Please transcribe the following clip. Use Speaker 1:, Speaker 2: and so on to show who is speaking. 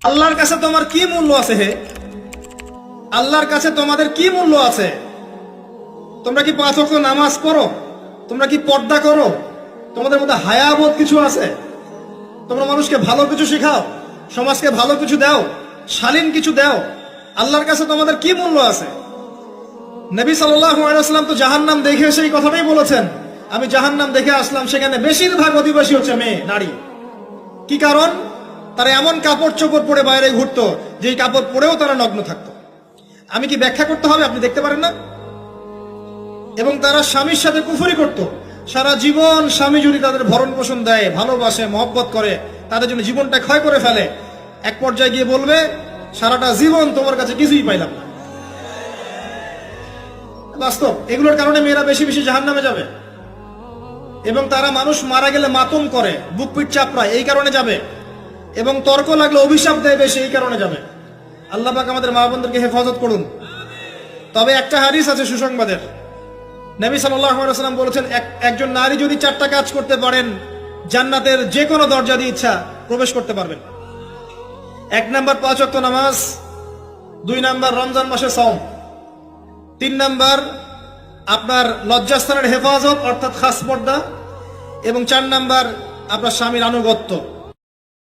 Speaker 1: আল্লাহর কাছে তোমার কি মূল্য আছে? হে আল্লাহর কাছে তোমাদের কি মূল্য আছে? তোমরা কি 5 ওয়াক্ত নামাজ পড়ো? তোমরা কি পর্দা করো? তোমাদের মধ্যে হায়াবোধ কিছু আছে? তোমরা মানুষকে ভালো কিছু শেখাও, সমাজকে ভালো কিছু দাও, শালীন কিছু দাও? আল্লাহর কাছে তোমাদের কি মূল্য আছে? নবী সাল্লাল্লাহু আলাইহি ওয়াসাল্লাম তো জাহান্নাম দেখে সেই কথাটাই বলেছেন, আমি জাহান্নাম দেখে আসলাম, সেখানে বেশিরভাগ অধিবাসী হচ্ছে মেয়ে, নারী। কি কারণ? তারা এমন কাপড় চোপড় পরে বাইরে ঘুরতো, যেই কাপড় পরেও তারা নগ্ন থাকতো। আমি কি ব্যাখ্যা করতে হবে? আপনি দেখতে পারেন না? এবং তারা স্বামীর সাথে কুফরি করত। সারা জীবন স্বামী যদি তাদের ভরণ পোষণ দেয়, ভালোবাসে, মহব্বত করে, তাদের জন্য জীবনটা ক্ষয় করে ফেলে, এক পর্যায়ে গিয়ে বলবে, সারাটা জীবন তোমার কাছে কিছুই পাইলাম না। বাস্তব। এগুলোর কারণে মেয়েরা বেশি বেশি জাহান্নামে যাবে। এবং তারা মানুষ মারা গেলে মাতম করে, বুক পিঠ চাপড়ায়, এই কারণে যাবে। এবং তর্ক লাগলে অভিশাপ দেয় বেশি, এই কারণে যাবে। আল্লাহ পাক আমাদের মা বোনদেরকে হেফাজত করুন। তবে একটা হাদিস আছে সুসংবাদের। নবী সাল্লাল্লাহু আলাইহি ওয়াসাল্লাম বলেছেন, একজন নারী যদি 4টা কাজ করতে পারেন, জান্নাতের যে কোনো দরজা দিয়ে ইচ্ছা প্রবেশ করতে পারবেন। 1 নাম্বার 5 ওয়াক্ত নামাজ, 2 নাম্বার রমজান মাসে সওম, 3 নাম্বার আপনার লজ্জাস্থানের হেফাজত অর্থাৎ খাস পর্দা, এবং 4 নাম্বার আপনার স্বামীর আনুগত্য।